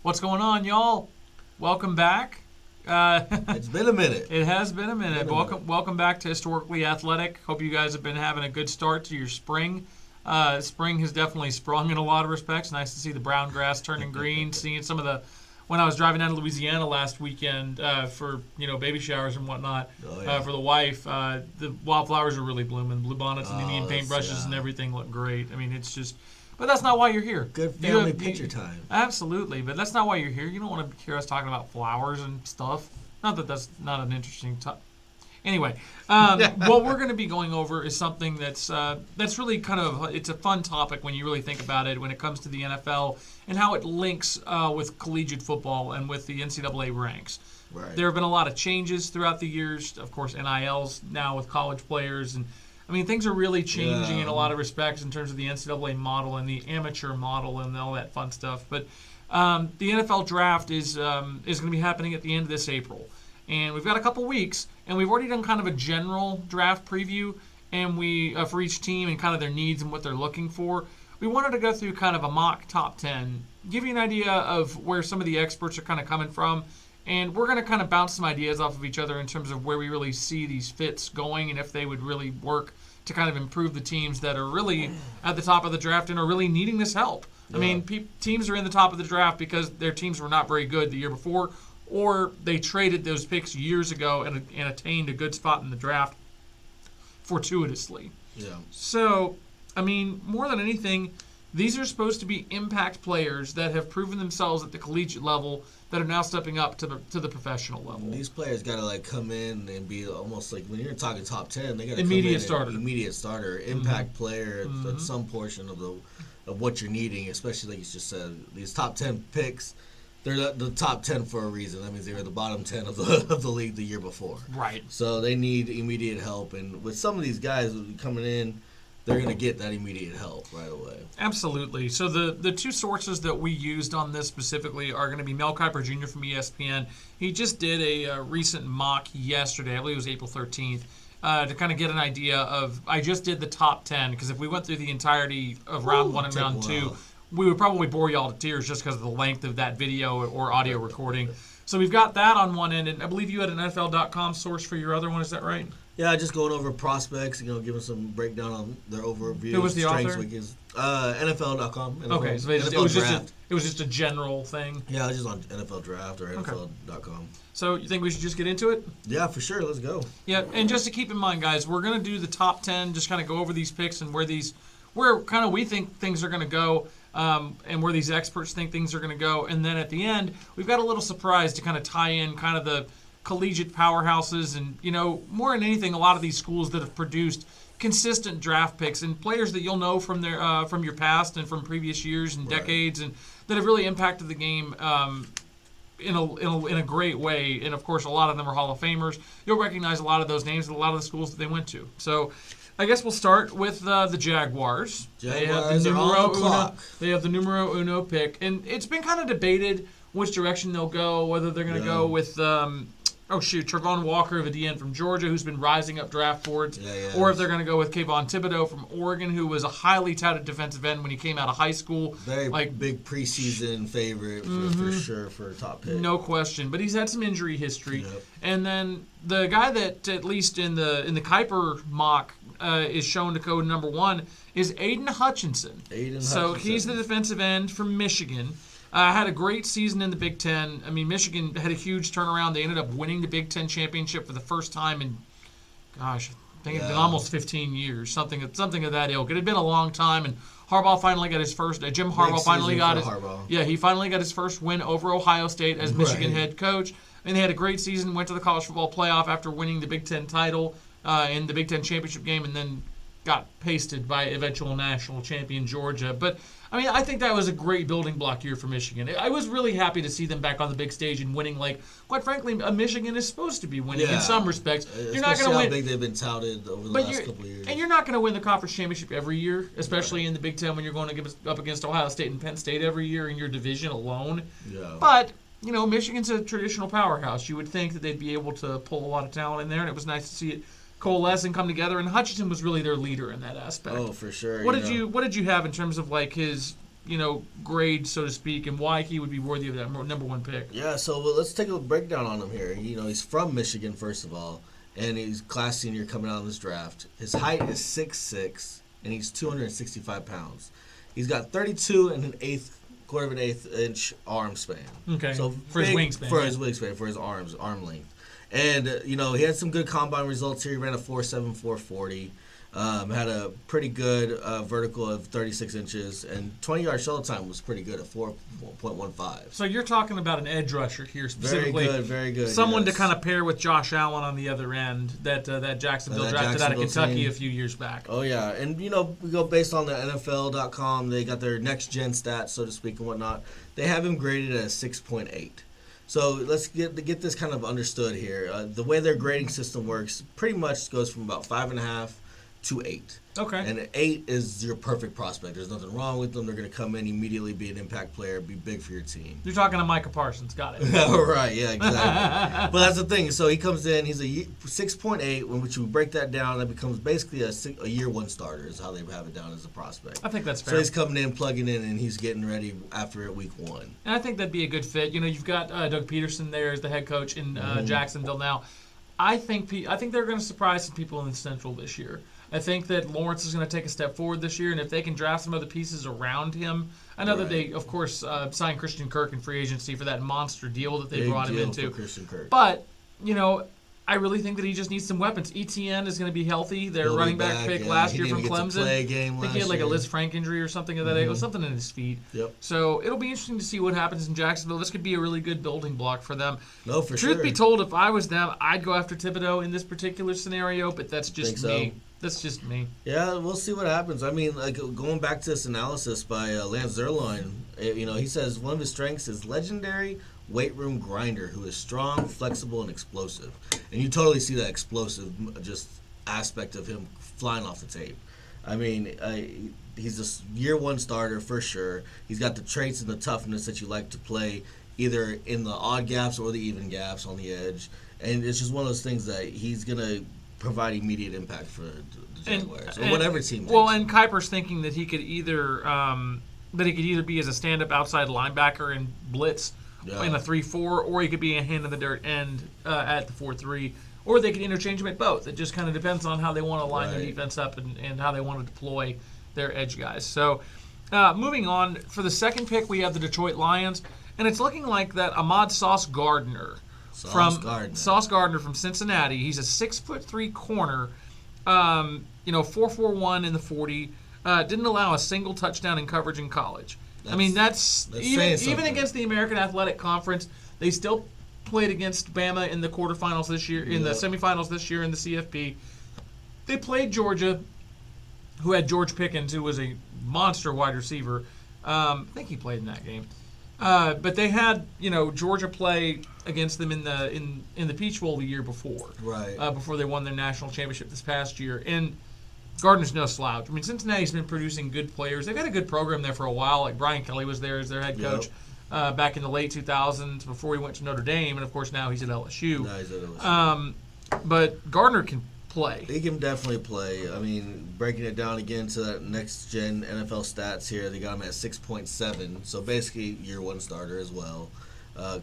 What's going on, y'all? Welcome back. It's been a minute. It has been a minute. Welcome back to Historically Athletic. Hope you guys have been having a good start to your spring. Spring has definitely sprung in a lot of respects. Nice to see the brown grass turning green. Seeing some of the, when I was driving down to Louisiana last weekend for baby showers and whatnot for the wife, the wildflowers are really blooming. Blue bonnets and Indian paintbrushes and everything look great. I mean, it's just. But that's not why you're here. Good family picture time. Absolutely, but that's not why you're here. You don't want to hear us talking about flowers and stuff. Not that that's not an interesting topic. Anyway, what we're going to be going over is something that's really kind of, it's a fun topic when you really think about it when it comes to the NFL and how it links with collegiate football and with the NCAA ranks. Right. There have been a lot of changes throughout the years. Of course, NILs now with college players and I mean, things are really changing in a lot of respects in terms of the NCAA model and the amateur model and all that fun stuff. But the NFL draft is going to be happening at the end of this April. And we've got a couple weeks, and we've already done kind of a general draft preview and we for each team and kind of their needs and what they're looking for. We wanted to go through kind of a mock top 10, give you an idea of where some of the experts are kind of coming from. And we're going to kind of bounce some ideas off of each other in terms of where we really see these fits going and if they would really work to kind of improve the teams that are really at the top of the draft and are really needing this help. Yeah. I mean, teams are in the top of the draft because their teams were not very good the year before or they traded those picks years ago and attained a good spot in the draft fortuitously. Yeah. So, I mean, more than anything, these are supposed to be impact players that have proven themselves at the collegiate level that are now stepping up to the professional level. These players got to come in and be almost like when you're talking top 10, they got to immediate starter, impact player at some portion of what you're needing. Especially like you just said, these top 10 picks, they're the top 10 for a reason. That means they were the bottom 10 of the league the year before. Right. So they need immediate help, and with some of these guys coming in, they're going to get that immediate help right away. Absolutely. So the two sources that we used on this specifically are going to be Mel Kiper Jr. from ESPN. He just did a recent mock yesterday, I believe it was April 13th, to kind of get an idea of, I just did the top 10, because if we went through the entirety of round one and round two, we would probably bore you all to tears just because of the length of that video or audio recording. So we've got that on one end, and I believe you had an NFL.com source for your other one, is that right? Yeah, just going over prospects, giving some breakdown on their overview. Who was the author? NFL.com. Okay, so it was just a general thing? Yeah, it was just on NFL Draft or NFL.com. So you think we should just get into it? Yeah, for sure. Let's go. Yeah, and just to keep in mind, guys, we're going to do the top 10, just kind of go over these picks and where kind of we think things are going to go. And where these experts think things are going to go. And then at the end, we've got a little surprise to kind of tie in kind of the collegiate powerhouses and, more than anything, a lot of these schools that have produced consistent draft picks and players that you'll know from their from your past and from previous years and decades and that have really impacted the game in a great way. And, of course, a lot of them are Hall of Famers. You'll recognize a lot of those names and a lot of the schools that they went to. So I guess we'll start with the Jaguars. They have the numero uno pick, and it's been kind of debated which direction they'll go, whether they're going to go with Travon Walker, the DN from Georgia, who's been rising up draft boards, or if they're going to go with Kayvon Thibodeau from Oregon, who was a highly touted defensive end when he came out of high school. Very big preseason favorite for sure for a top pick. No question, but he's had some injury history. Yep. And then the guy that, at least in the Kiper mock, is shown to go number one is Aiden Hutchinson. So he's the defensive end from Michigan. Had a great season in the Big Ten. I mean, Michigan had a huge turnaround. They ended up winning the Big Ten championship for the first time in, I think it's been almost 15 years, something of that ilk. It had been a long time, and Harbaugh finally got his first. Jim Harbaugh finally got he finally got his first win over Ohio State as Michigan head coach. And they had a great season. Went to the college football playoff after winning the Big Ten title in the Big Ten championship game, and then got pasted by eventual national champion Georgia. But I mean, I think that was a great building block year for Michigan. I was really happy to see them back on the big stage and winning, quite frankly, Michigan is supposed to be winning in some respects. You're not going to win. How big they've been touted over the last couple of years. And you're not going to win the conference championship every year, especially in the Big Ten when you're going to give up against Ohio State and Penn State every year in your division alone. Yeah. But Michigan's a traditional powerhouse. You would think that they'd be able to pull a lot of talent in there, and it was nice to see it coalesce and come together. And Hutchinson was really their leader in that aspect. Oh, for sure. What did you have in terms of his grade, so to speak, and why he would be worthy of that number 1 pick. Yeah, so let's take a breakdown on him here. He's from Michigan, first of all, and he's class senior coming out of this draft. His height is 6'6", and he's 265 pounds. He's got 32 and quarter of an eighth inch arm span. Okay. So for his wingspan. For his wingspan, for his arm length. And, he had some good combine results here. He ran a 4.7, 4.40. Had a pretty good vertical of 36 inches, and 20-yard shuttle time was pretty good at 4.15. So you're talking about an edge rusher here specifically. Very good. Someone to kind of pair with Josh Allen on the other end that Jacksonville drafted out of Kentucky team a few years back. Oh, yeah. And, we go based on the NFL.com. They got their next-gen stats, so to speak, and whatnot. They have him graded at a 6.8. So let's get this kind of understood here. The way their grading system works pretty much goes from about 5.5 to 8. Okay. And 8 is your perfect prospect. There's nothing wrong with them. They're going to come in immediately, be an impact player, be big for your team. You're talking to Micah Parsons. Got it. Right, yeah, exactly. But that's the thing. So he comes in, he's a 6.8, when which you break that down, that becomes basically a year 1 starter is how they have it down as a prospect. I think that's fair. So he's coming in, plugging in, and he's getting ready after week 1. And I think that'd be a good fit. You've got Doug Peterson there as the head coach in Jacksonville now. I think they're going to surprise some people in the Central this year. I think that Lawrence is going to take a step forward this year, and if they can draft some other pieces around him, I know that they, of course, signed Christian Kirk in free agency for that monster deal that they brought him into. For Christian Kirk. But, I really think that he just needs some weapons. ETN is going to be healthy. Their running back pick last year from Clemson. I think he had like a Liz Frank injury or something of that. It was something in his feet. Yep. So it'll be interesting to see what happens in Jacksonville. This could be a really good building block for them. No, for sure. Truth be told, if I was them, I'd go after Thibodeau in this particular scenario, but that's just me. That's just me. Yeah, we'll see what happens. I mean, going back to this analysis by Lance Zierlein, he says one of his strengths is legendary weight room grinder who is strong, flexible, and explosive. And you totally see that explosive just aspect of him flying off the tape. I mean, he's a year 1 starter for sure. He's got the traits and the toughness that you like to play either in the odd gaps or the even gaps on the edge. And it's just one of those things that he's going to provide immediate impact for the Jaguars or whatever team. Well, and Kiper's thinking that he could either be as a stand-up outside linebacker and blitz in a 3-4, or he could be a hand-in-the-dirt end at the 4-3, or they could interchange him at both. It just kind of depends on how they want to line their defense up and how they want to deploy their edge guys. So moving on, for the second pick, we have the Detroit Lions, and it's looking like that Ahmad Sauce Gardner from Cincinnati. He's a 6'3" corner, 4.41 in the 40. Didn't allow a single touchdown in coverage in college. That's even against the American Athletic Conference, they still played against Bama in the quarterfinals this year, in the semifinals this year in the CFB. They played Georgia, who had George Pickens, who was a monster wide receiver. I think he played in that game. But they had, Georgia play against them in the Peach Bowl the year before, before they won their national championship this past year. And Gardner's no slouch. I mean, Cincinnati's been producing good players. They've had a good program there for a while. Like Brian Kelly was there as their head coach back in the late 2000s before he went to Notre Dame, and of course now he's at LSU. But Gardner can play. He can definitely play. I mean, breaking it down again to that next-gen NFL stats here, they got him at 6.7, so basically year 1 starter as well.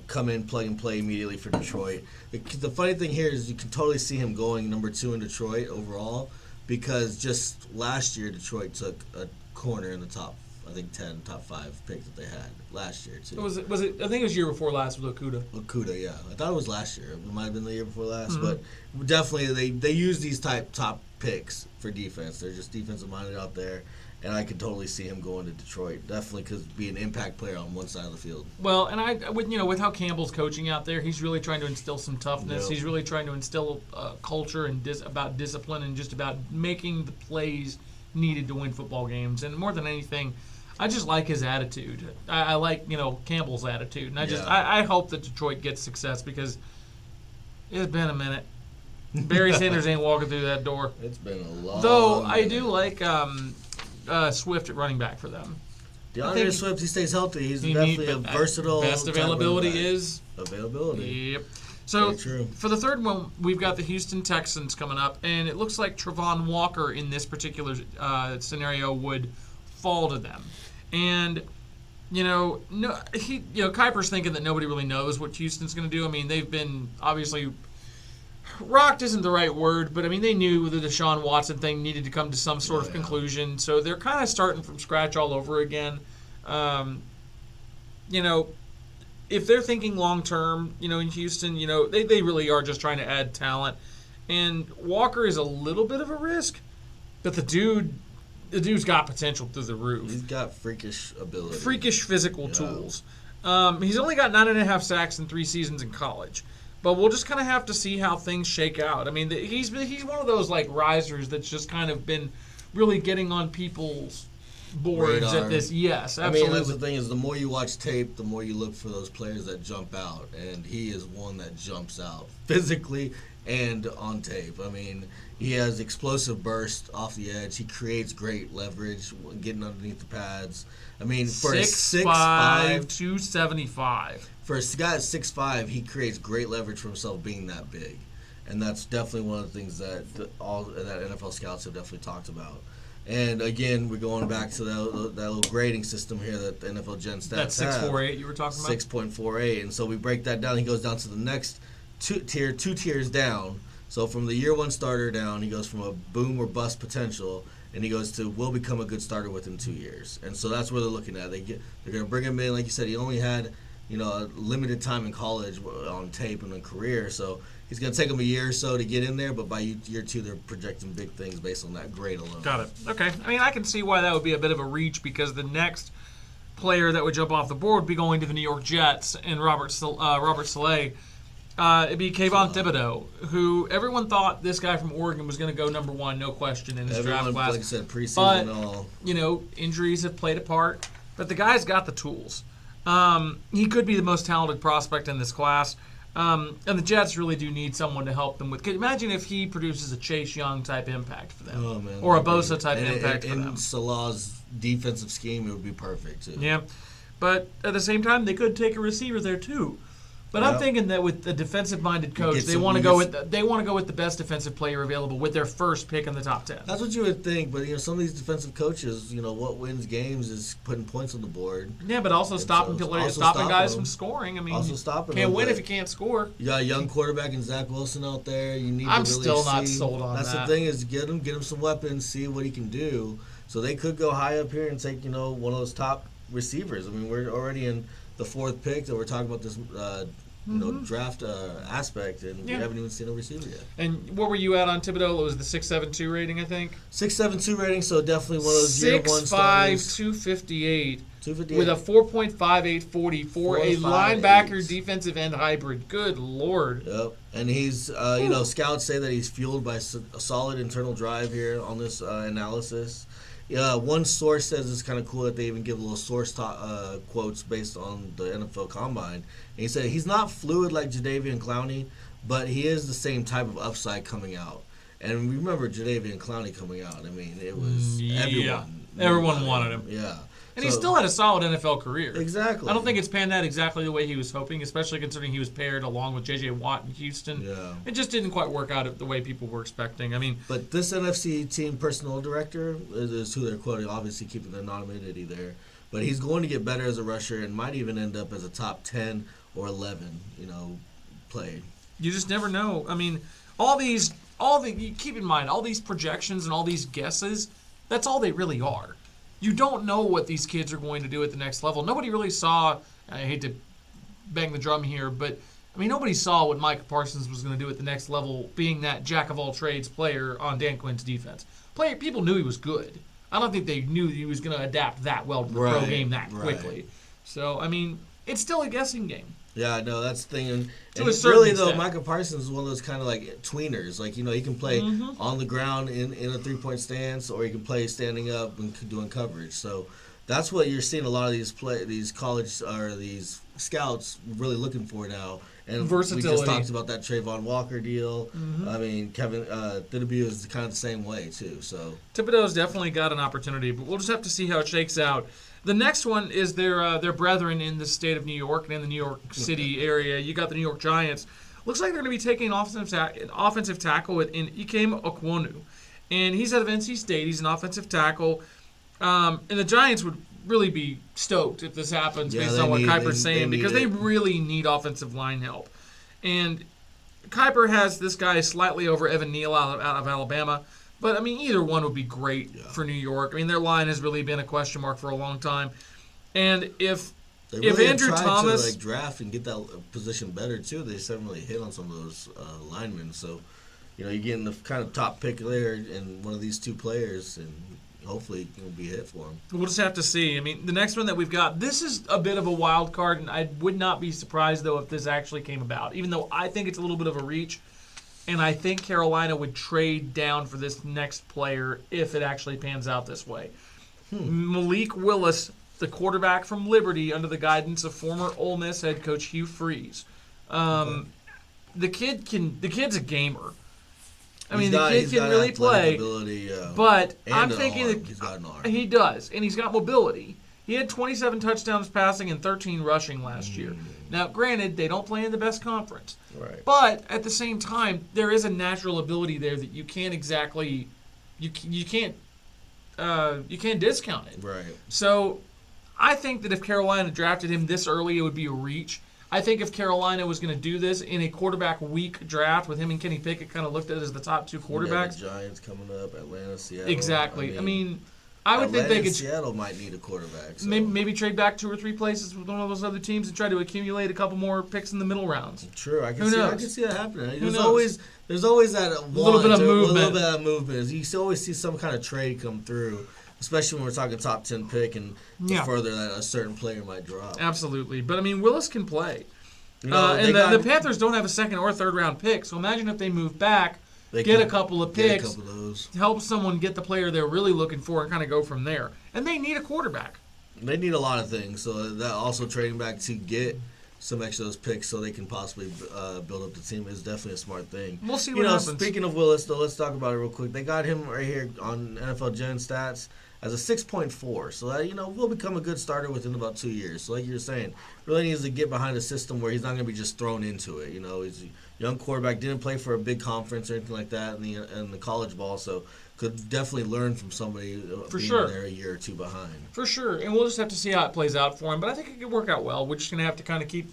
Come in, plug and play immediately for Detroit. The funny thing here is you can totally see him going number 2 in Detroit overall, because just last year Detroit took a corner in the top top 5 pick that they had last year too. Was it? I think it was year before last with Okuda, yeah. I thought it was last year. It might have been the year before last, but definitely they use these top picks for defense. They're just defensive minded out there, and I could totally see him going to Detroit. Definitely could be an impact player on one side of the field. Well, and with how Campbell's coaching out there, he's really trying to instill some toughness. He's really trying to instill culture and about discipline and just about making the plays needed to win football games. And more than anything, I just like his attitude. I like Campbell's attitude, and I hope that Detroit gets success because it's been a minute. Barry Sanders ain't walking through that door. It's been a long. Though I do like Swift at running back for them. DeAndre Swift, he stays healthy. He's definitely a versatile. Best availability is availability. Yep. So for the third one, we've got the Houston Texans coming up, and it looks like Travon Walker in this particular scenario would fall to them. And Kiper's thinking that nobody really knows what Houston's going to do. I mean, they've been obviously rocked isn't the right word, but I mean they knew the Deshaun Watson thing needed to come to some sort of conclusion, so they're kind of starting from scratch all over again. If they're thinking long term, in Houston, they really are just trying to add talent, and Walker is a little bit of a risk, but the dude's got potential through the roof. He's got freakish ability. Freakish physical tools. He's only got 9.5 sacks in 3 seasons in college. But we'll just kind of have to see how things shake out. I mean, he's one of those, risers that's just kind of been really getting on people's boards radar. At this. Yes, absolutely. I mean, that's the thing is the more you watch tape, the more you look for those players that jump out. And he is one that jumps out physically and on tape. I mean, he has explosive burst off the edge. He creates great leverage, getting underneath the pads. I mean, for 6'5", 275. For a guy at 6'5", he creates great leverage for himself being that big. And that's definitely one of the things that all that NFL scouts have definitely talked about. And again, we're going back to that little grading system here that the NFL Gen Stats have. That 6.48 you were talking about? 6.48. And so we break that down. He goes down to the next two tiers down. So from the year one starter down, he goes from a boom or bust potential, and he goes to will become a good starter within 2 years. And so that's where they're looking at. They're going to bring him in. Like you said, he only had a limited time in college on tape and a career. So he's going to take him a year or so to get in there, but by year 2, they're projecting big things based on that grade alone. Got it. Okay. I mean, I can see why that would be a bit of a reach because the next player that would jump off the board would be going to the New York Jets and Robert Saleh. It'd be Kayvon Thibodeau, who everyone thought this guy from Oregon was going to go number 1, no question, in his draft class. Like I said, preseason but, and all. Injuries have played a part, but the guy's got the tools. He could be the most talented prospect in this class. And the Jets really do need someone to help them with. Imagine if he produces a Chase Young type impact for them. Oh, man, or a Bosa type impact for them. In Salah's defensive scheme, it would be perfect, too. Yeah. But at the same time, they could take a receiver there, too. But I'm thinking that with the defensive-minded coach, they want to go with the best defensive player available with their first pick in the top 10. That's what you would think, but some of these defensive coaches, what wins games is putting points on the board. Yeah, but also stopping guys from scoring. I mean, can't win if you can't score. You got a young quarterback in Zach Wilson out there. You need. I'm to really still not sold on that. That's the thing is get him some weapons, see what he can do. So they could go high up here and take one of those top receivers. I mean, we're already in the 4th pick that we're talking about this. Draft aspect, and we haven't even seen a receiver yet. And what were you at on Thibodeau? It was the 6.72 rating, I think? 6.72 rating, so definitely one of those year one starters. 6'5", 258. 258. With a 4.58 40 for a linebacker defensive end hybrid. Good Lord. Yep. And he's, scouts say that he's fueled by a solid internal drive here on this analysis. One source says it's kind of cool that they even give a little source quotes based on the NFL Combine. And he said he's not fluid like Jadeveon Clowney, but he is the same type of upside coming out. And remember Jadeveon Clowney coming out. I mean, it was everyone wanted him. Yeah. And he still had a solid NFL career. Exactly. I don't think it's panned out exactly the way he was hoping, especially considering he was paired along with J.J. Watt in Houston. Yeah. It just didn't quite work out the way people were expecting. I mean, but this NFC team personnel director is who they're quoting, obviously keeping the anonymity there. But he's going to get better as a rusher and might even end up as a top 10 or 11, play. You just never know. I mean, keep in mind, all these projections and all these guesses, that's all they really are. You don't know what these kids are going to do at the next level. Nobody really saw, I hate to bang the drum here, but nobody saw what Micah Parsons was going to do at the next level, being that jack-of-all-trades player on Dan Quinn's defense. People knew he was good. I don't think they knew he was going to adapt that well to the pro game that quickly. So, it's still a guessing game. Yeah, no, that's the thing. And really, though, Micah Parsons is one of those kind of like tweeners. Like, he can play on the ground in a three-point stance, or he can play standing up and doing coverage. So that's what you're seeing a lot of these college or these scouts really looking for now. And versatility. We just talked about that Trayvon Walker deal. Kevin Thibodeau is kind of the same way, too. So Thibodeau's definitely got an opportunity, but we'll just have to see how it shakes out. The next one is their brethren in the state of New York and in the New York City area. You got the New York Giants. Looks like they're going to be taking an offensive tackle in Ikem Okwonu. And he's out of NC State. He's an offensive tackle. And the Giants would really be stoked if this happens Yeah, based they on what need- Kiper's they saying, need because it. they really need offensive line help. And Kiper has this guy slightly over Evan Neal out of Alabama. But, I mean, either one would be great for New York. I mean, their line has really been a question mark for a long time. And if They really Andrew have tried Thomas... to draft and get that position better, too. They just haven't really hit on some of those linemen. So, you're getting the kind of top pick there in one of these two players, and hopefully it will be a hit for them. We'll just have to see. I mean, the next one that we've got, this is a bit of a wild card, and I would not be surprised, though, if this actually came about, even though I think it's a little bit of a reach. And I think Carolina would trade down for this next player if it actually pans out this way. Malik Willis, the quarterback from Liberty, under the guidance of former Ole Miss head coach Hugh Freeze. The kid's a gamer. I mean, the kid can really play. But I'm thinking he's got an arm. he does, and he's got mobility. He had 27 touchdowns passing and 13 rushing last year. Now, granted, they don't play in the best conference. Right. But at the same time, there is a natural ability there that you can't exactly you can't discount it. Right. So I think that if Carolina drafted him this early, it would be a reach. I think if Carolina was going to do this in a quarterback-weak draft with him and Kenny Pickett kind of looked at as the top two quarterbacks. Yeah, the Giants coming up, Atlanta, Seattle. Exactly. I mean, I would think Atlanta they could. and Seattle might need a quarterback. So. Maybe trade back 2 or 3 places with one of those other teams and try to accumulate a couple more picks in the middle rounds. True, I can see that happening. There's always that little bit of movement. You always see some kind of trade come through, especially when we're talking top 10 pick and the further that a certain player might drop. Absolutely, but I mean, Willis can play. The Panthers don't have a second or third round pick, so imagine if they move back. Get a couple of picks, help someone get the player they're really looking for, and kind of go from there. And they need a quarterback. They need a lot of things. So that also trading back to get some extra of those picks so they can possibly build up the team is definitely a smart thing. We'll see what happens. Speaking of Willis, though, let's talk about it real quick. They got him right here on NFL Gen Stats as a 6.4. So that, will become a good starter within about 2 years. So like you were saying, really needs to get behind a system where he's not going to be just thrown into it. He's a young quarterback, didn't play for a big conference or anything like that in the college ball, so could definitely learn from somebody being there a year or two behind. For sure, and we'll just have to see how it plays out for him. But I think it could work out well. We're just going to have to kind of keep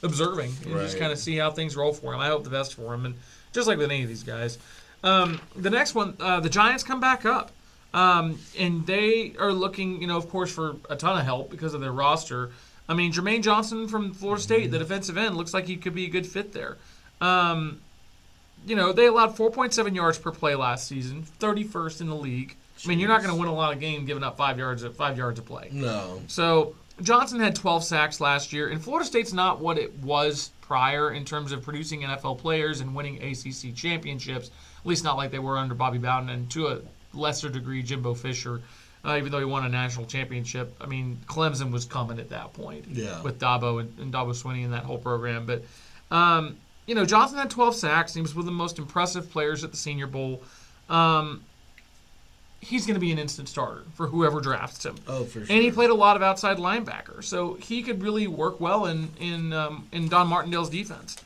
observing and just kind of see how things roll for him. I hope the best for him, and just like with any of these guys. The next one, the Giants come back up. And they are looking, of course, for a ton of help because of their roster. I mean, Jermaine Johnson from Florida State, the defensive end, looks like he could be a good fit there. They allowed 4.7 yards per play last season, 31st in the league. Jeez. I mean, you're not going to win a lot of games giving up 5 yards a play. No. So Johnson had 12 sacks last year, and Florida State's not what it was prior in terms of producing NFL players and winning ACC championships, at least not like they were under Bobby Bowden and to a lesser degree Jimbo Fisher, even though he won a national championship. I mean, Clemson was coming at that point with Dabo and Dabo Swinney and that whole program. But, Johnson had 12 sacks. And he was one of the most impressive players at the Senior Bowl. He's going to be an instant starter for whoever drafts him. Oh, for sure. And he played a lot of outside linebacker, so he could really work well in Don Martindale's defense.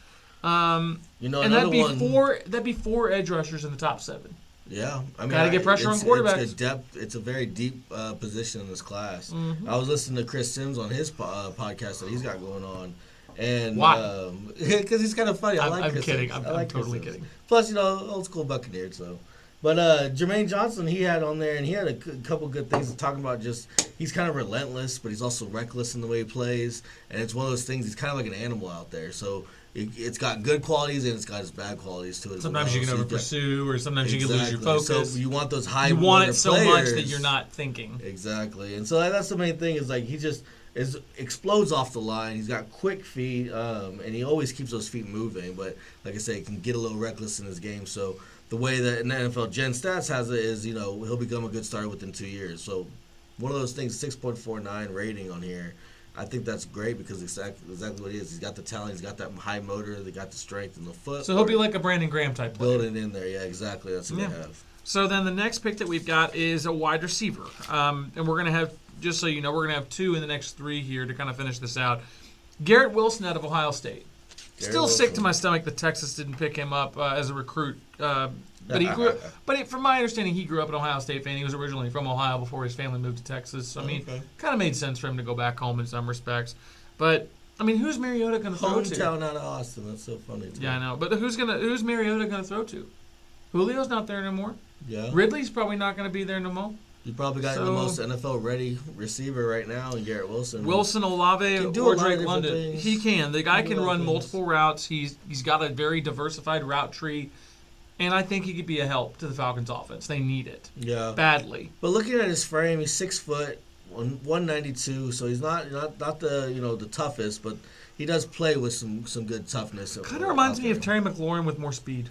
And that'd be 4 edge rushers in the top 7. Yeah, I mean, gotta get pressure on quarterbacks. It's a very deep position in this class. Mm-hmm. I was listening to Chris Sims on his podcast that he's got going on, and why? Because he's kind of funny. I'm kidding. I'm totally kidding. Plus, old school Buccaneer. So, but Jermaine Johnson, he had on there, and he had a couple good things talking about. Just he's kind of relentless, but he's also reckless in the way he plays, and it's one of those things. He's kind of like an animal out there. So. It's got good qualities and it's got its bad qualities to it. Sometimes you can over pursue, or sometimes you can lose your focus. So you want those high. You want it so players. much that you're not thinking. Exactly, and so that's the main thing. Is like he just explodes off the line. He's got quick feet, and he always keeps those feet moving. But like I say, he can get a little reckless in his game. So the way that in the NFL Gen Stats has it is, he'll become a good starter within 2 years. So one of those things, 6.49 rating on here. I think that's great because exactly what he is. He's got the talent. He's got that high motor. They got the strength in the foot. So he'll be like a Brandon Graham type player. Build it in there. Yeah, exactly. That's what they have. So then the next pick that we've got is a wide receiver. And we're going to have, just so you know, we're going to have 2 in the next 3 here to kind of finish this out. Garrett Wilson out of Ohio State. Still sick to my stomach that Texas didn't pick him up as a recruit. But he grew up, from my understanding, he grew up an Ohio State fan. He was originally from Ohio before his family moved to Texas. So, I mean, kind of made sense for him to go back home in some respects. But I mean, who's Mariota going to throw to? Hometown out of Austin. That's so funny. Yeah, I know. But who's Mariota going to throw to? Julio's not there no more. Yeah. Ridley's probably not going to be there no more. You probably got the most NFL-ready receiver right now in Garrett Wilson. Wilson, Olave, or Drake London. Things. He can. The guy can run multiple routes. He's got a very diversified route tree. And I think he could be a help to the Falcons' offense. They need it. Yeah. Badly. But looking at his frame, he's 6 foot, 192, so he's not the the toughest, but he does play with some good toughness. Kind of reminds me of Terry McLaurin with more speed.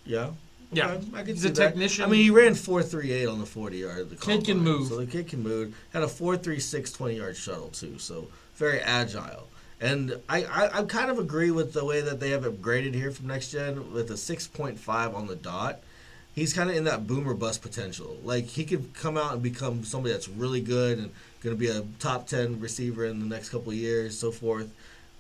Yeah. Yeah, okay. I can he's see a technician. I mean, he ran 4.38 on the 40-yard. The kid can move. So the kid can move. Had a 4.36 20-yard shuttle too. So very agile. And I kind of agree with the way that they have upgraded here from next gen with a 6.5 on the dot. He's kind of in that boomer bust potential. Like he could come out and become somebody that's really good and going to be a top 10 receiver in the next couple of years, so forth.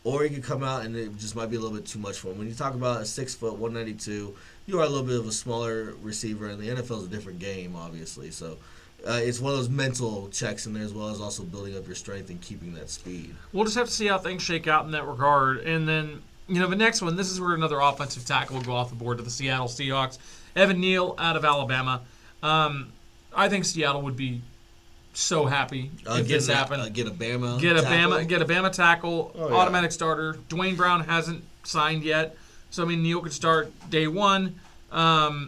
Or he could come out and it just might be a little bit too much for him. When you talk about a 6 foot, 192, you are a little bit of a smaller receiver, and the NFL is a different game, obviously. So it's one of those mental checks in there as well as also building up your strength and keeping that speed. We'll just have to see how things shake out in that regard. And then, the next one, this is where another offensive tackle will go off the board to the Seattle Seahawks. Evan Neal out of Alabama. I think Seattle would be so happy if this happened. Get a Bama tackle, automatic starter. Dwayne Brown hasn't signed yet, so Neal could start day one. That's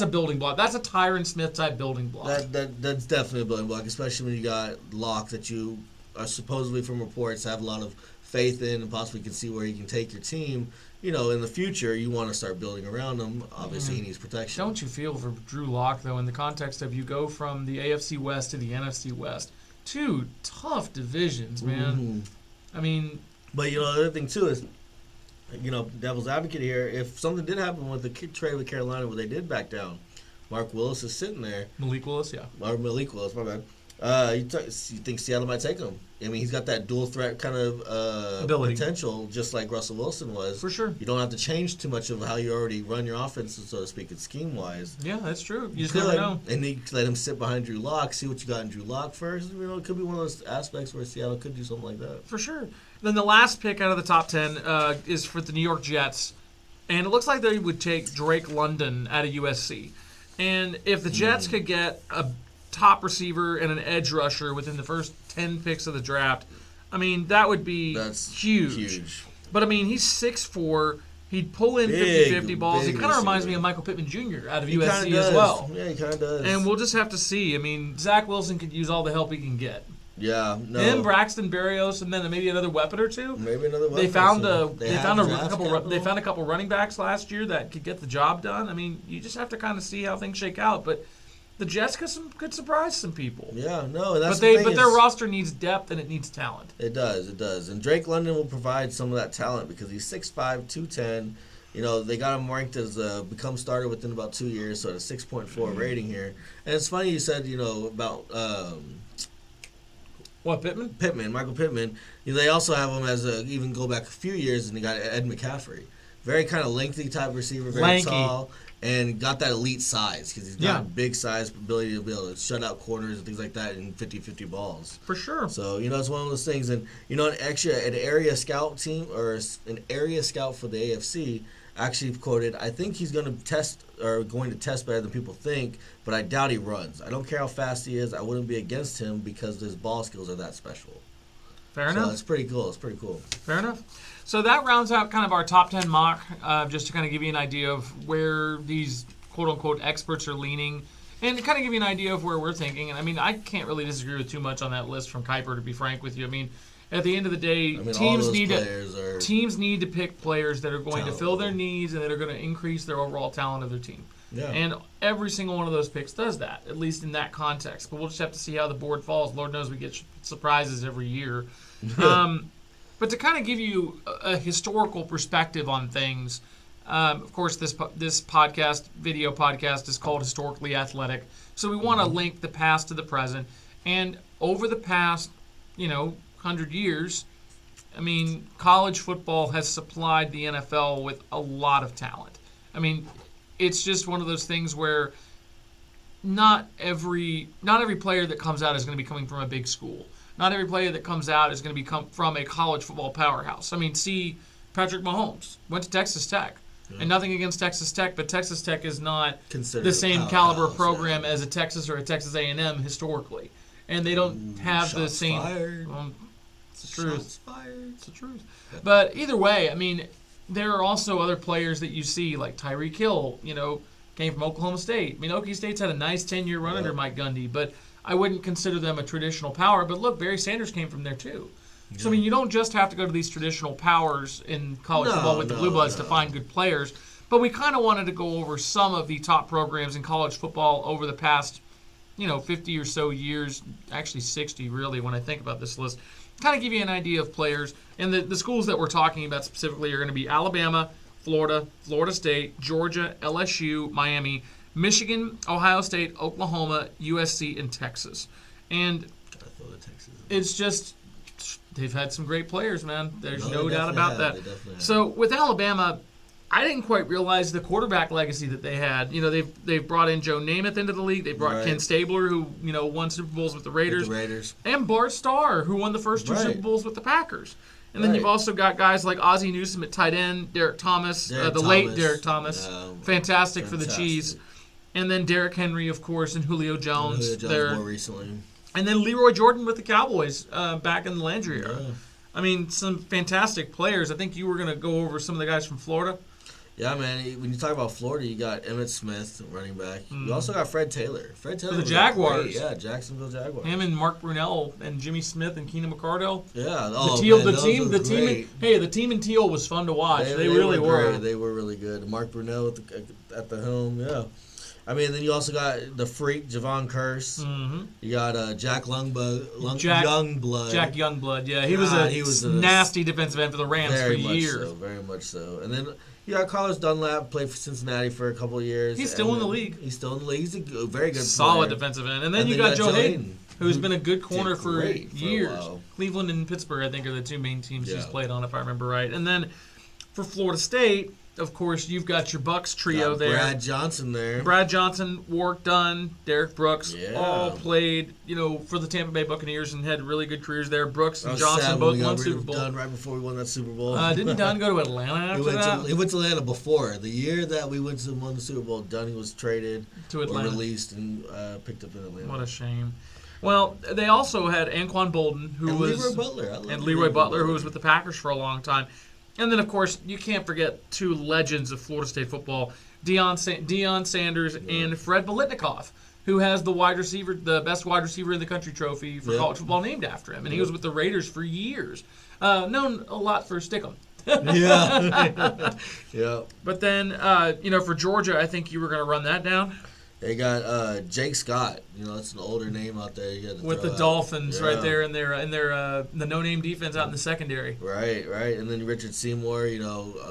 a building block. That's a Tyron Smith type building block. That's definitely a building block, especially when you got Locke that you are supposedly from reports have a lot of faith in and possibly can see where he can take your team. In the future, you want to start building around him. Obviously, he needs protection. Don't you feel for Drew Lock, though, in the context of you go from the AFC West to the NFC West? Two tough divisions, man. Mm-hmm. But, the other thing, too, is, devil's advocate here, if something did happen with the trade with Carolina where they did back down, Mark Willis is sitting there. Malik Willis, yeah. Or Malik Willis, my bad. You think Seattle might take him? He's got that dual threat kind of ability, potential, just like Russell Wilson was. For sure. You don't have to change too much of how you already run your offense, so to speak, scheme wise. Yeah, that's true. You just never know. And you let him sit behind Drew Lock, see what you got in Drew Lock first. It could be one of those aspects where Seattle could do something like that. For sure. Then the last pick out of the top 10 is for the New York Jets, and it looks like they would take Drake London out of USC. And if the Jets could get a top receiver and an edge rusher within the first 10 picks of the draft, that would be huge. But, he's 6'4". He'd pull in 50-50 balls. He kind of reminds me of Michael Pittman Jr. out of USC as well. Yeah, he kind of does. And we'll just have to see. Zach Wilson could use all the help he can get. Yeah, no. Him, Braxton Berrios, and then maybe another weapon or two. Maybe another weapon. They found a couple running backs last year that could get the job done. You just have to kind of see how things shake out. But the Jets could surprise some people. Yeah, no, that's but their roster needs depth and it needs talent. It does. And Drake London will provide some of that talent because he's 6'5", 210. They got him ranked as a become starter within about 2 years, so at a 6.4 rating here. And it's funny you said, about what, Pittman? Michael Pittman. They also have him as even go back a few years, and they got Ed McCaffrey. Very kind of lengthy type receiver, very tall, and got that elite size because he's got a big size, ability to be able to shut out corners and things like that in 50-50 balls. For sure. So, it's one of those things. And, an area scout team or an area scout for the AFC actually quoted, I think he's going to test better than people think, but I doubt he runs. I don't care how fast he is. I wouldn't be against him because his ball skills are that special. Fair enough. It's pretty cool. Fair enough. So that rounds out kind of our top 10 mock, just to kind of give you an idea of where these quote-unquote experts are leaning and to kind of give you an idea of where we're thinking. And, I can't really disagree with too much on that list from Kiper, to be frank with you. At the end of the day, teams need to pick players that are going to fill their needs and that are going to increase their overall talent of their team. Yeah. And every single one of those picks does that, at least in that context. But we'll just have to see how the board falls. Lord knows we get surprises every year. But to kind of give you a historical perspective on things, of course, this video podcast is called Historically Athletic. So we want to link the past to the present. And over the past, 100 years, I mean, college football has supplied the NFL with a lot of talent. I mean, it's just one of those things where not every player that comes out is going to be coming from a big school. Not every player that comes out is going to come from a college football powerhouse. I mean, see Patrick Mahomes went to Texas Tech. And nothing against Texas Tech, but Texas Tech is not the same caliber program as a Texas or a Texas A&M historically. And they don't have the same... It's the truth. Shots fired. It's the truth. But either way, I mean, there are also other players that you see, like Tyreek Hill, came from Oklahoma State. I mean, Oklahoma State's had a nice 10-year run under Mike Gundy, but I wouldn't consider them a traditional power. But look, Barry Sanders came from there too. So, I mean, you don't just have to go to these traditional powers in college football with the Blue Bloods to find good players. But we kind of wanted to go over some of the top programs in college football over the past, 50 or so years, actually 60 really when I think about this list. Kind of give you an idea of players. And the schools that we're talking about specifically are going to be Alabama, Florida, Florida State, Georgia, LSU, Miami, Michigan, Ohio State, Oklahoma, USC, and Texas. And it's just... They've had some great players, man. There's no doubt about that. So with Alabama, I didn't quite realize the quarterback legacy that they had. They've brought in Joe Namath into the league. They brought Ken Stabler, who won Super Bowls with the Raiders. And Bart Starr, who won the first two Super Bowls with the Packers. And then you've also got guys like Ozzie Newsome at tight end, Derek Thomas, late Derek Thomas, fantastic for the Chiefs. And then Derrick Henry, of course, and Julio Jones. More recently. And then Leroy Jordan with the Cowboys back in the Landry era. Yeah. I mean, some fantastic players. I think you were going to go over some of the guys from Florida. Yeah, man. When you talk about Florida, you got Emmitt Smith, running back. You also got Fred Taylor. For the Jaguars. Jacksonville Jaguars. Him and Mark Brunell and Jimmy Smith and Keenan McCardell. Yeah. The team in teal was fun to watch. They really were. They were really good. Mark Brunell at the helm. Yeah. I mean, then you also got the freak, Javon Curse. Mm-hmm. You got Jack Youngblood. Jack Youngblood, yeah. He was a nasty defensive end for the Rams for years. Very much so. And then you got Carlos Dunlap, played for Cincinnati for a couple of years. He's still in the league. He's a very good solid defensive end. And then you got Joe Hayden, who's been a good corner for years. Cleveland and Pittsburgh, I think, are the two main teams he's played on, if I remember right. And then for Florida State, of course, you've got your Bucks trio there. Brad Johnson there. Brad Johnson, Warwick Dunn, Derek Brooks, all played, for the Tampa Bay Buccaneers and had really good careers there. Brooks and Johnson both won Super Bowl. Dunn right before we won that Super Bowl. Didn't Dunn go to Atlanta after that? He went to Atlanta before. The year that we won the Super Bowl, Dunn was traded to Atlanta. Or released and picked up in Atlanta. What a shame. Well, they also had Anquan Bolden, Leroy Butler, who was with the Packers for a long time. And then, of course, you can't forget two legends of Florida State football, Deion Sanders and Fred Biletnikoff, who has the best wide receiver in the country trophy for college football named after him. And he was with the Raiders for years. Known a lot for Stickum. Yeah. But then, for Georgia, I think you were going to run that down. They got Jake Scott. That's an older name out there. With the Dolphins right there in their the no-name defense out in the secondary. Right. And then Richard Seymour,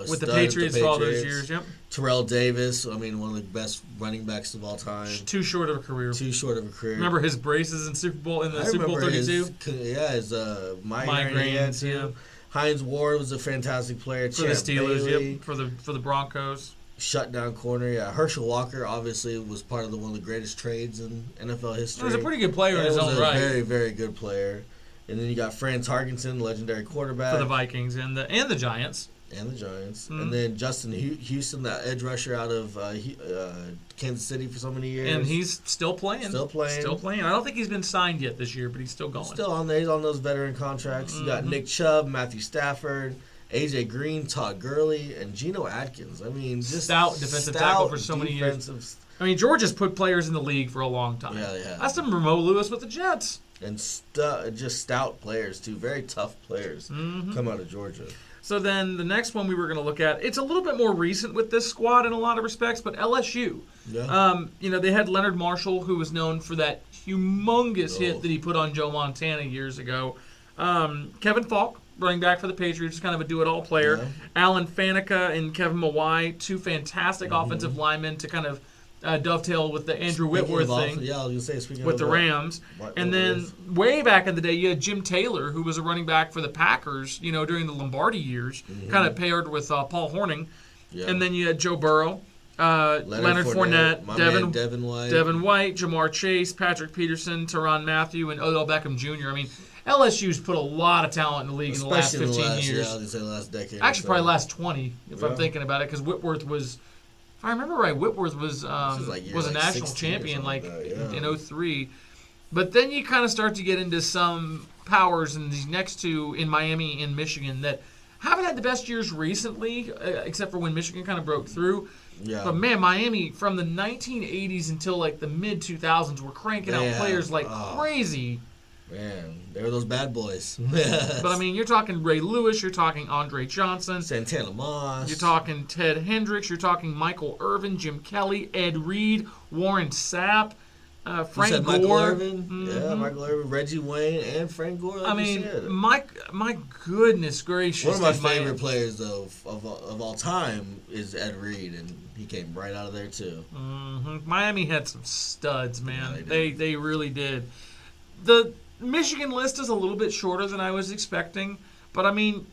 with the Patriots for all those years. Yep. Terrell Davis, one of the best running backs of all time. Too short of a career. Remember his braces in Super Bowl 32? His migraines. Yeah. Hines Ward was a fantastic player. For the Steelers, for the Broncos. Shutdown corner, Herschel Walker obviously was part of one of the greatest trades in NFL history. He was a pretty good player in his own right. Very, very good player. And then you got Franz Harkinson, legendary quarterback for the Vikings and the Giants. Mm-hmm. And then Justin Houston, that edge rusher out of Kansas City for so many years. And he's still playing. I don't think he's been signed yet this year, but he's still going. Still on there. He's on those veteran contracts. Mm-hmm. You got Nick Chubb, Matthew Stafford, A.J. Green, Todd Gurley, and Geno Atkins. I mean, just stout defensive tackle for so many years. I mean, Georgia's put players in the league for a long time. Yeah. That's some Remo Lewis with the Jets. And just stout players, too. Very tough players come out of Georgia. So then the next one we were going to look at, it's a little bit more recent with this squad in a lot of respects, but LSU. Yeah. They had Leonard Marshall, who was known for that humongous hit that he put on Joe Montana years ago. Kevin Falk, running back for the Patriots, kind of a do-it-all player. Yeah. Alan Faneca and Kevin Mawai, two fantastic offensive linemen to kind of dovetail with the Andrew Whitworth thing. Yeah, I was going to say, speaking with of the Rams. And then way back in the day, you had Jim Taylor, who was a running back for the Packers, during the Lombardi years, kind of paired with Paul Hornung. Yeah. And then you had Joe Burrow, Leonard Fournette, Devin White, Jamar Chase, Patrick Peterson, Tyrann Mathieu, and Odell Beckham Jr. I mean, LSU's put a lot of talent in the league in the last 15 years. Yeah, I was going to say last decade. Actually, probably last 20, if I'm thinking about it, because Whitworth was, if I remember right, Whitworth was a national champion in 03. But then you kind of start to get into some powers in these next two in Miami and Michigan that haven't had the best years recently, except for when Michigan kind of broke through. Yeah. But, man, Miami, from the 1980s until, like, the mid-2000s, were cranking out players like crazy. Man, they were those bad boys. But, I mean, you're talking Ray Lewis. You're talking Andre Johnson. Santana Moss. You're talking Ted Hendricks. You're talking Michael Irvin, Jim Kelly, Ed Reed, Warren Sapp, Frank Gore. Michael Irvin. Mm-hmm. Yeah, Michael Irvin, Reggie Wayne, and Frank Gore. Like my goodness gracious. One of my favorite players, though, of all time is Ed Reed, and he came right out of there, too. Mm-hmm. Miami had some studs, man. Yeah, they really did. The Michigan list is a little bit shorter than I was expecting, but, I mean,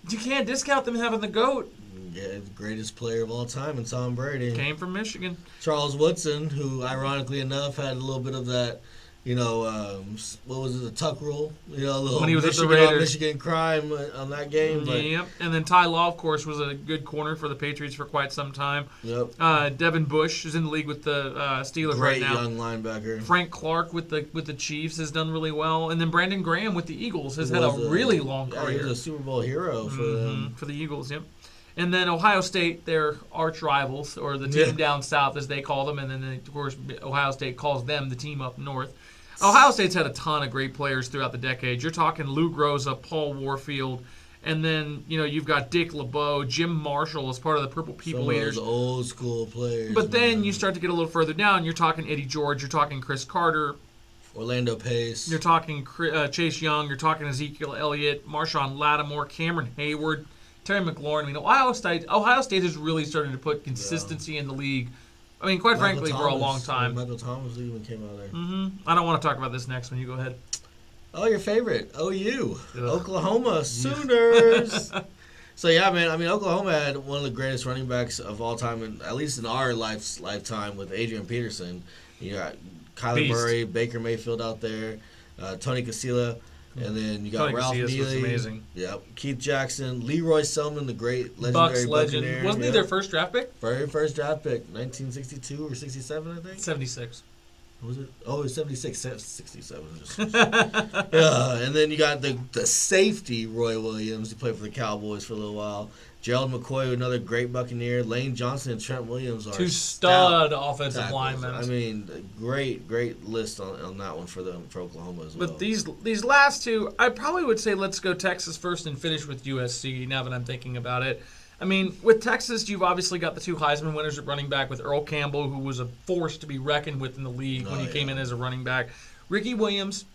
you can't discount them having the GOAT. Yeah, the greatest player of all time in Tom Brady. Came from Michigan. Charles Woodson, who, ironically enough, had a little bit of that, what was it, the Tuck rule? A little when he was Michigan at the Raiders. Michigan crime on that game. But, yep. And then Ty Law, of course, was a good corner for the Patriots for quite some time. Yep. Devin Bush is in the league with the Steelers right now. Great young linebacker. Frank Clark with the Chiefs has done really well. And then Brandon Graham with the Eagles has had a really long career. He was a Super Bowl hero for them. For the Eagles, yep. And then Ohio State, their arch rivals, or the team down south, as they call them. And then, of course, Ohio State calls them the team up north. Ohio State's had a ton of great players throughout the decade. You're talking Lou Groza, Paul Warfield, and then, you've got Dick LeBeau, Jim Marshall as part of the Purple People Eaters. Some of those old school players. But then you start to get a little further down. You're talking Eddie George. You're talking Chris Carter. Orlando Pace. You're talking Chase Young. You're talking Ezekiel Elliott, Marshawn Lattimore, Cameron Hayward, Terry McLaurin. I mean, Ohio State has really started to put consistency in the league. I mean, quite frankly, for a long time. Michael Thomas even came out there. I don't want to talk about this next one. You go ahead. Oh, your favorite, OU, Oklahoma Sooners. So, yeah, man, I mean, Oklahoma had one of the greatest running backs of all time, at least in our lifetime, with Adrian Peterson. You got Kyler Murray, Baker Mayfield out there, Tony Casilla. And then you got Ralph Neely. Amazing. Yep. Keith Jackson. Leroy Selman, the great legendary Bucks legend. Buccaneer. Wasn't he their first draft pick? Very first draft pick. 1962 or 67, I think? 76. Was it? Oh, it was 76. 67. Yeah. And then you got the safety, Roy Williams. He played for the Cowboys for a little while. Gerald McCoy, another great Buccaneer. Lane Johnson and Trent Williams are two stud offensive linemen. I mean, great list on that one for Oklahoma as well. But these last two, I probably would say let's go Texas first and finish with USC. Now that I'm thinking about it, I mean, with Texas, you've obviously got the two Heisman winners at running back with Earl Campbell, who was a force to be reckoned with in the league when he came in as a running back. Ricky Williams.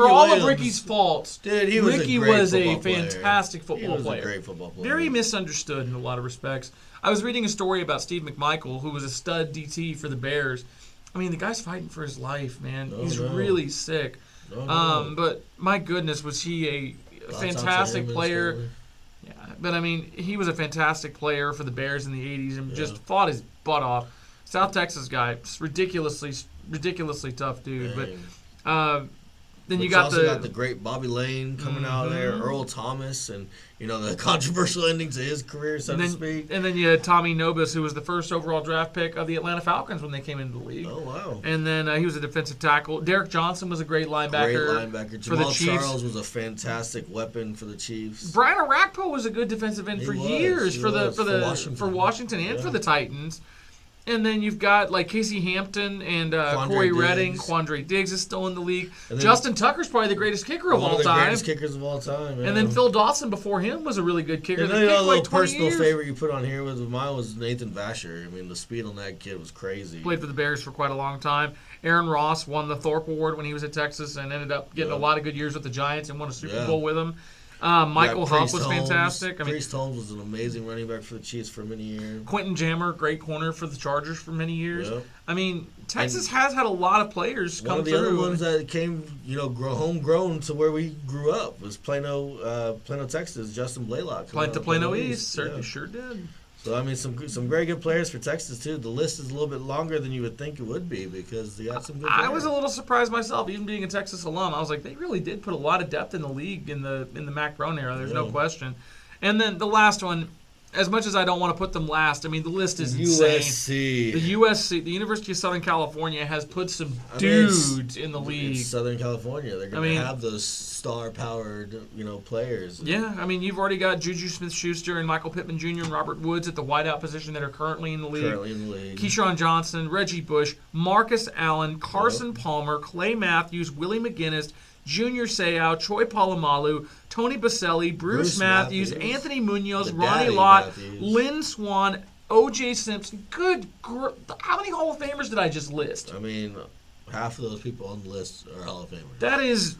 All of Ricky's faults, dude, Ricky was a fantastic football player. He was a great football player. Very misunderstood in a lot of respects. I was reading a story about Steve McMichael, who was a stud DT for the Bears. I mean, the guy's fighting for his life, man. He's really sick. But my goodness, was he a fantastic player. Yeah, but I mean, he was a fantastic player for the Bears in the 80s and just fought his butt off. South Texas guy, ridiculously tough dude. Dang. But then you got the great Bobby Lane coming out there, Earl Thomas, and the controversial ending to his career, so to speak. And then you had Tommy Nobis, who was the first overall draft pick of the Atlanta Falcons when they came into the league. Oh, wow. And then he was a defensive tackle. Derek Johnson was a great linebacker. Jamal Charles was a fantastic weapon for the Chiefs. Brian Arakpo was a good defensive end for years for Washington and for the Titans. And then you've got like Casey Hampton and Corey Redding. Quandre Diggs is still in the league. Justin Tucker's probably the greatest kicker of all time. One of the greatest kickers of all time. And then Phil Dawson before him was a really good kicker. And then a little personal favorite you put on here with mine was Nathan Vasher. I mean, the speed on that kid was crazy. Played for the Bears for quite a long time. Aaron Ross won the Thorpe Award when he was at Texas and ended up getting a lot of good years with the Giants and won a Super Bowl with them. Michael Huff was Holmes. fantastic. Priest Holmes was an amazing running back for the Chiefs for many years. Quentin Jammer, great corner for the Chargers for many years. Yep. I mean, Texas has had a lot of players come through. One of the other ones that came, homegrown to where we grew up was Plano, Texas. Justin Blaylock. Went to Plano East. Certainly sure did. So, I mean, some very good players for Texas, too. The list is a little bit longer than you would think it would be because they got some good players. I was a little surprised myself, even being a Texas alum. I was like, they really did put a lot of depth in the league in the Mac Brown era. There's no question. And then the last one, as much as I don't want to put them last, I mean, the list is insane. USC. The University of Southern California has put some dudes in the league. It's Southern California. They're going to have those star-powered, players. Yeah, I mean, you've already got Juju Smith-Schuster and Michael Pittman Jr. and Robert Woods at the wideout position that are currently in the league. Keyshawn Johnson, Reggie Bush, Marcus Allen, Carson Palmer, Clay Matthews, Willie McGinnis, Junior Seau, Troy Polamalu, Tony Baselli, Bruce Matthews, Anthony Munoz, Ronnie Lott, Lynn Swan, O.J. Simpson. How many Hall of Famers did I just list? I mean, half of those people on the list are Hall of Famers. That is...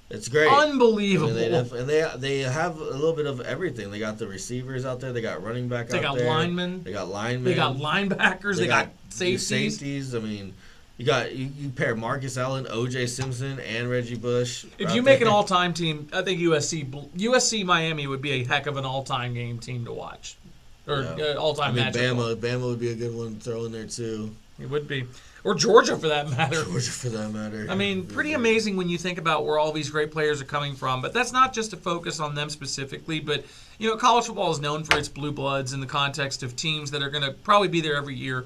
It's great. Unbelievable. I mean, they have a little bit of everything. They got the receivers out there. They got running back out there. They got linemen. They got linemen. They got linebackers. They got safeties. I mean... You pair Marcus Allen, O.J. Simpson, and Reggie Bush. If you make an all-time team, I think USC Miami would be a heck of an all-time game team to watch, or all-time matchup. Bama would be a good one to throw in there too. It would be, or Georgia for that matter. I mean, pretty amazing when you think about where all these great players are coming from. But that's not just to focus on them specifically. But college football is known for its blue bloods in the context of teams that are going to probably be there every year.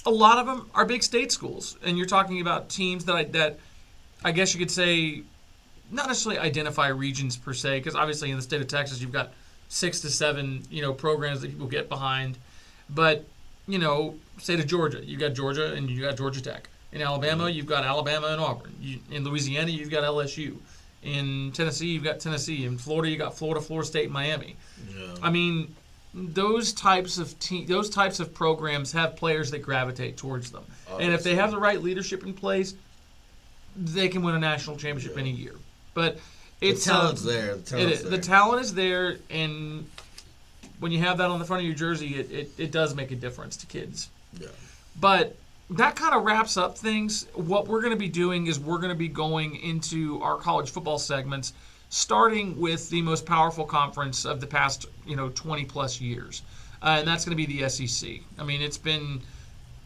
A lot of them are big state schools, and you're talking about teams that I guess you could say not necessarily identify regions per se, because obviously in the state of Texas you've got 6 to 7 programs that people get behind, but state of Georgia, you got Georgia and you got Georgia Tech. In Alabama you've got Alabama and Auburn. In Louisiana you've got LSU. In Tennessee you've got Tennessee. In Florida you got Florida State, and Miami. Yeah. I mean. Those types of programs have players that gravitate towards them, and if they have the right leadership in place, they can win a national championship in a year. But it's the talent's there. The talent is there, and when you have that on the front of your jersey, it does make a difference to kids. Yeah. But that kind of wraps up things. What we're going to be doing is we're going to be going into our college football segments, starting with the most powerful conference of the past, 20-plus years. And that's going to be the SEC. I mean, it's been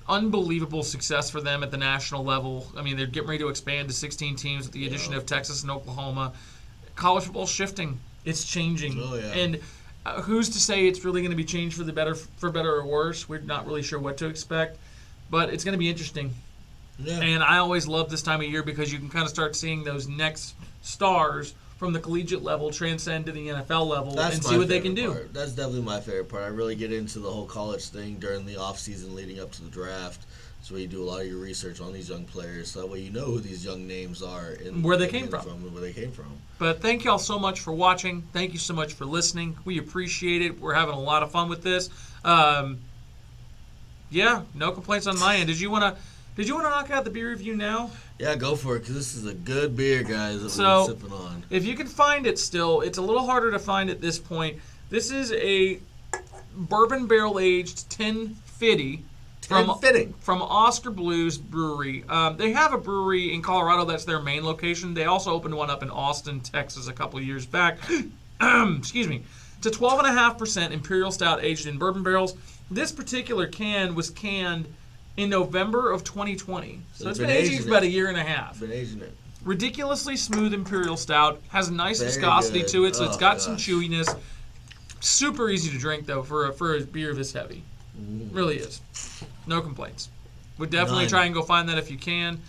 unbelievable success for them at the national level. I mean, they're getting ready to expand to 16 teams with the addition of Texas and Oklahoma. College football's shifting. It's changing. Oh, yeah. And who's to say it's really going to be changed for better or worse? We're not really sure what to expect. But it's going to be interesting. Yeah. And I always love this time of year because you can kind of start seeing those next stars from the collegiate level transcend to the NFL level and see what they can do. That's definitely my favorite part. I really get into the whole college thing during the off season leading up to the draft. That's where you do a lot of your research on these young players. So that way you know who these young names are and where they came from. But thank y'all so much for watching. Thank you so much for listening. We appreciate it. We're having a lot of fun with this. Yeah, no complaints on my end. Did you want to knock out the beer review now? Yeah, go for it, because this is a good beer, guys, that we're sipping on. If you can find it still, it's a little harder to find at this point. This is a bourbon barrel-aged 1050 from Oscar Blues Brewery. They have a brewery in Colorado. That's their main location. They also opened one up in Austin, Texas a couple of years back. Excuse me. It's a 12.5% Imperial Stout aged in bourbon barrels. This particular can was canned in November of 2020. So it's been aging for about a year and a half. Been aging it. Ridiculously smooth Imperial Stout. Has a nice viscosity to it, so it's got some chewiness. Super easy to drink, though, for a beer this heavy. Really is. No complaints. Would definitely try and go find that if you can.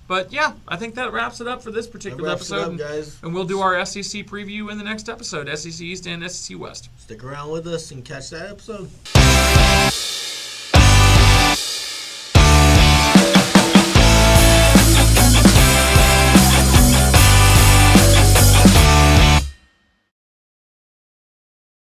But, yeah, I think that wraps it up for this particular episode. Guys. And we'll do our SEC preview in the next episode, SEC East and SEC West. Stick around with us and catch that episode.